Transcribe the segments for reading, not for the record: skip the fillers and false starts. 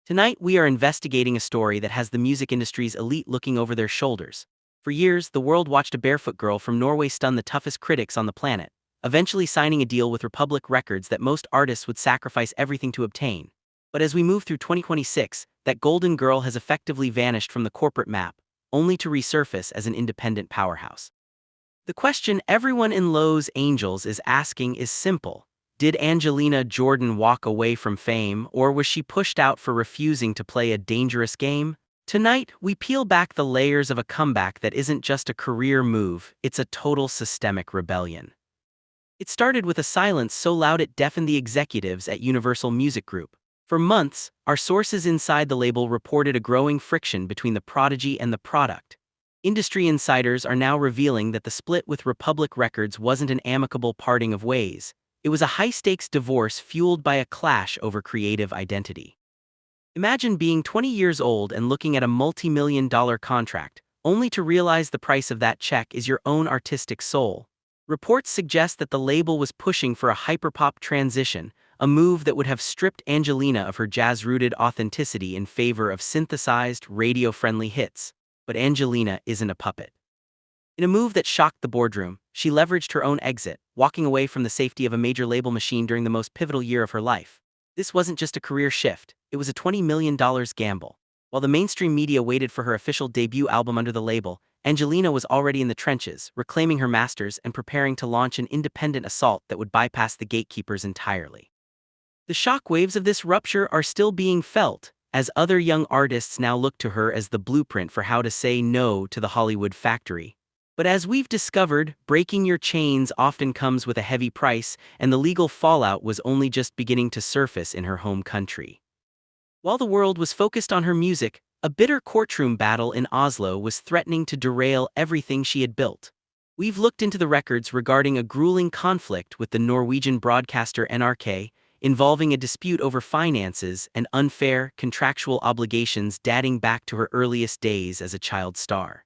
Tonight, we are investigating a story that has the music industry's elite looking over their shoulders. For years, the world watched a barefoot girl from Norway stun the toughest critics on the planet, eventually signing a deal with Republic Records that most artists would sacrifice everything to obtain. But as we move through 2026, that golden girl has effectively vanished from the corporate map, only to resurface as an independent powerhouse. The question everyone in Los Angeles is asking is simple. Did Angelina Jordan walk away from fame, or was she pushed out for refusing to play a dangerous game? Tonight, we peel back the layers of a comeback that isn't just a career move, it's a total systemic rebellion. It started with a silence so loud it deafened the executives at Universal Music Group. For months, our sources inside the label reported a growing friction between the Prodigy and the product. Industry insiders are now revealing that the split with Republic Records wasn't an amicable parting of ways. It was a high-stakes divorce fueled by a clash over creative identity. Imagine being 20 years old and looking at a multi-million-dollar contract, only to realize the price of that check is your own artistic soul. Reports suggest that the label was pushing for a hyperpop transition, a move that would have stripped Angelina of her jazz-rooted authenticity in favor of synthesized, radio-friendly hits. But Angelina isn't a puppet. In a move that shocked the boardroom, she leveraged her own exit, walking away from the safety of a major label machine during the most pivotal year of her life. This wasn't just a career shift, it was a $20 million gamble. While the mainstream media waited for her official debut album under the label, Angelina was already in the trenches, reclaiming her masters and preparing to launch an independent assault that would bypass the gatekeepers entirely. The shockwaves of this rupture are still being felt, as other young artists now look to her as the blueprint for how to say no to the Hollywood factory. But as we've discovered, breaking your chains often comes with a heavy price, and the legal fallout was only just beginning to surface in her home country. While the world was focused on her music, a bitter courtroom battle in Oslo was threatening to derail everything she had built. We've looked into the records regarding a grueling conflict with the Norwegian broadcaster NRK, involving a dispute over finances and unfair contractual obligations dating back to her earliest days as a child star.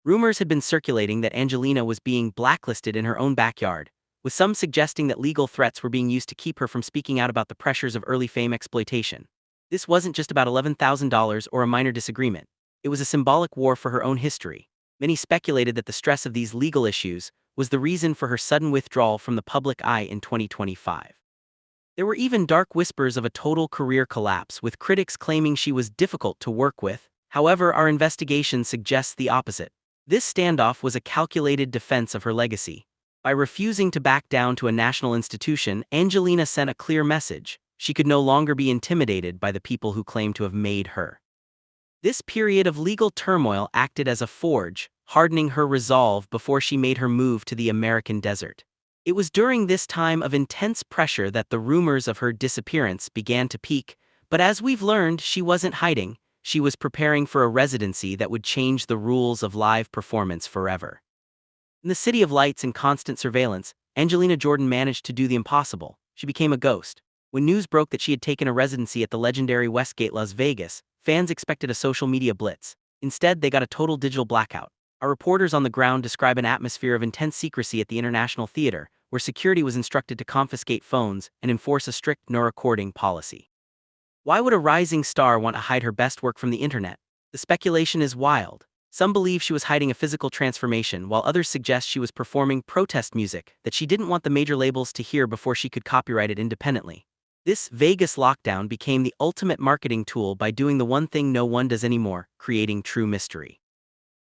Rumors had been circulating that Angelina was being blacklisted in her own backyard, with some suggesting that legal threats were being used to keep her from speaking out about the pressures of early fame exploitation. This wasn't just about $11,000 or a minor disagreement. It was a symbolic war for her own history. Many speculated that the stress of these legal issues was the reason for her sudden withdrawal from the public eye in 2025. There were even dark whispers of a total career collapse, with critics claiming she was difficult to work with. However, our investigation suggests the opposite. This standoff was a calculated defense of her legacy. By refusing to back down to a national institution, Angelina sent a clear message. She could no longer be intimidated by the people who claimed to have made her. This period of legal turmoil acted as a forge, hardening her resolve before she made her move to the American desert. It was during this time of intense pressure that the rumors of her disappearance began to peak, but as we've learned, she wasn't hiding. She was preparing for a residency that would change the rules of live performance forever. In the city of lights and constant surveillance, Angelina Jordan managed to do the impossible. She became a ghost. When news broke that she had taken a residency at the legendary Westgate Las Vegas, fans expected a social media blitz. Instead, they got a total digital blackout. Our reporters on the ground describe an atmosphere of intense secrecy at the International Theater, where security was instructed to confiscate phones and enforce a strict no recording policy. Why would a rising star want to hide her best work from the internet? The speculation is wild. Some believe she was hiding a physical transformation, while others suggest she was performing protest music that she didn't want the major labels to hear before she could copyright it independently. This Vegas lockdown became the ultimate marketing tool by doing the one thing no one does anymore, creating true mystery.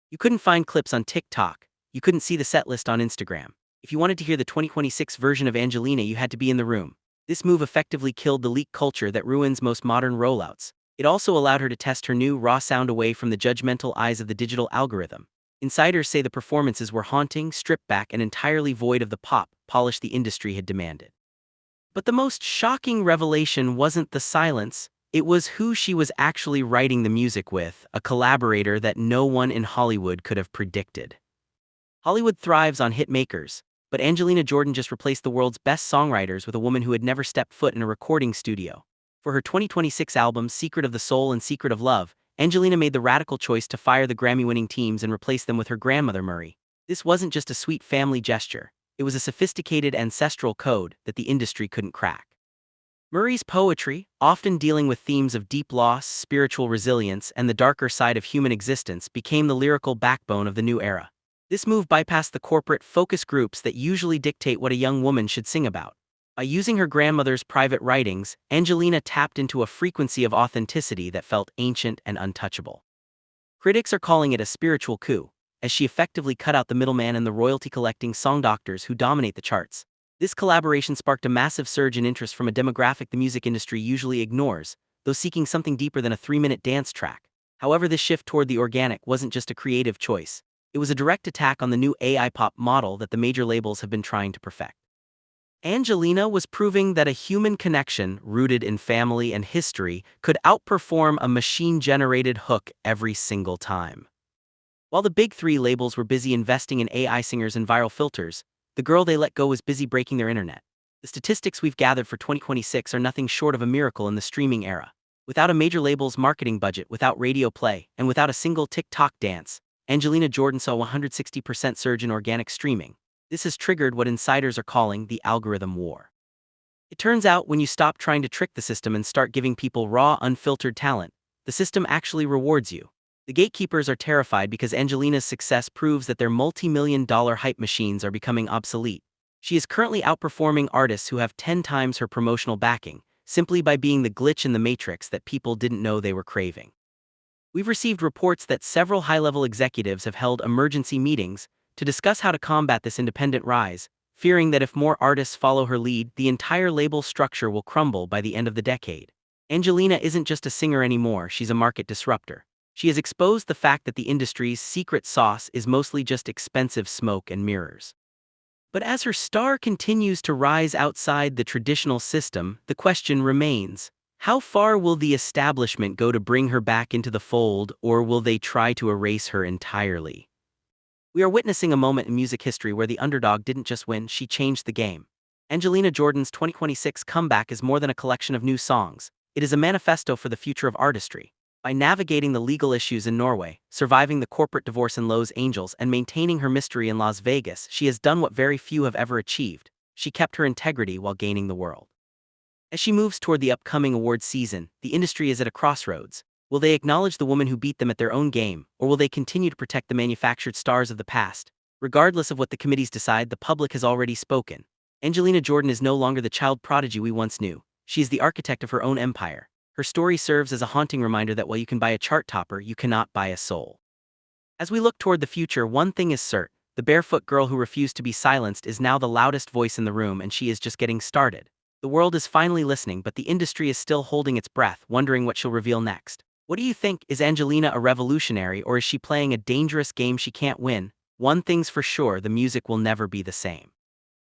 You couldn't find clips on TikTok. You couldn't see the set list on Instagram. If you wanted to hear the 2026 version of Angelina, you had to be in the room. This move effectively killed the leak culture that ruins most modern rollouts. It also allowed her to test her new raw sound away from the judgmental eyes of the digital algorithm. Insiders say the performances were haunting, stripped back, and entirely void of the pop polish the industry had demanded. But the most shocking revelation wasn't the silence, it was who she was actually writing the music with, a collaborator that no one in Hollywood could have predicted. Hollywood thrives on hit makers, but Angelina Jordan just replaced the world's best songwriters with a woman who had never stepped foot in a recording studio. For her 2026 albums Secret of the Soul and Secret of Love, Angelina made the radical choice to fire the Grammy-winning teams and replace them with her grandmother Mery. This wasn't just a sweet family gesture, it was a sophisticated ancestral code that the industry couldn't crack. Mery's poetry, often dealing with themes of deep loss, spiritual resilience, and the darker side of human existence, became the lyrical backbone of the new era. This move bypassed the corporate focus groups that usually dictate what a young woman should sing about. By using her grandmother's private writings, Angelina tapped into a frequency of authenticity that felt ancient and untouchable. Critics are calling it a spiritual coup, as she effectively cut out the middleman and the royalty-collecting song doctors who dominate the charts. This collaboration sparked a massive surge in interest from a demographic the music industry usually ignores, those seeking something deeper than a 3-minute dance track. However, this shift toward the organic wasn't just a creative choice. It was a direct attack on the new AI pop model that the major labels have been trying to perfect. Angelina was proving that a human connection, rooted in family and history, could outperform a machine-generated hook every single time. While the big three labels were busy investing in AI singers and viral filters, the girl they let go was busy breaking their internet. The statistics we've gathered for 2026 are nothing short of a miracle in the streaming era. Without a major label's marketing budget, without radio play, and without a single TikTok dance, Angelina Jordan saw a 160% surge in organic streaming. This has triggered what insiders are calling the algorithm war. It turns out when you stop trying to trick the system and start giving people raw, unfiltered talent, the system actually rewards you. The gatekeepers are terrified because Angelina's success proves that their multi-million-dollar hype machines are becoming obsolete. She is currently outperforming artists who have 10 times her promotional backing, simply by being the glitch in the matrix that people didn't know they were craving. We've received reports that several high-level executives have held emergency meetings to discuss how to combat this independent rise, fearing that if more artists follow her lead, the entire label structure will crumble by the end of the decade. Angelina isn't just a singer anymore, she's a market disruptor. She has exposed the fact that the industry's secret sauce is mostly just expensive smoke and mirrors. But as her star continues to rise outside the traditional system, the question remains, how far will the establishment go to bring her back into the fold, or will they try to erase her entirely? We are witnessing a moment in music history where the underdog didn't just win, she changed the game. Angelina Jordan's 2026 comeback is more than a collection of new songs. It is a manifesto for the future of artistry. By navigating the legal issues in Norway, surviving the corporate divorce in Los Angeles, and maintaining her mystery in Las Vegas, she has done what very few have ever achieved. She kept her integrity while gaining the world. As she moves toward the upcoming awards season, the industry is at a crossroads. Will they acknowledge the woman who beat them at their own game, or will they continue to protect the manufactured stars of the past? Regardless of what the committees decide, the public has already spoken. Angelina Jordan is no longer the child prodigy we once knew. She is the architect of her own empire. Her story serves as a haunting reminder that while you can buy a chart topper, you cannot buy a soul. As we look toward the future, one thing is certain: the barefoot girl who refused to be silenced is now the loudest voice in the room, and she is just getting started. The world is finally listening, but the industry is still holding its breath, wondering what she'll reveal next. What do you think? Is Angelina a revolutionary, or is she playing a dangerous game she can't win? One thing's for sure, the music will never be the same.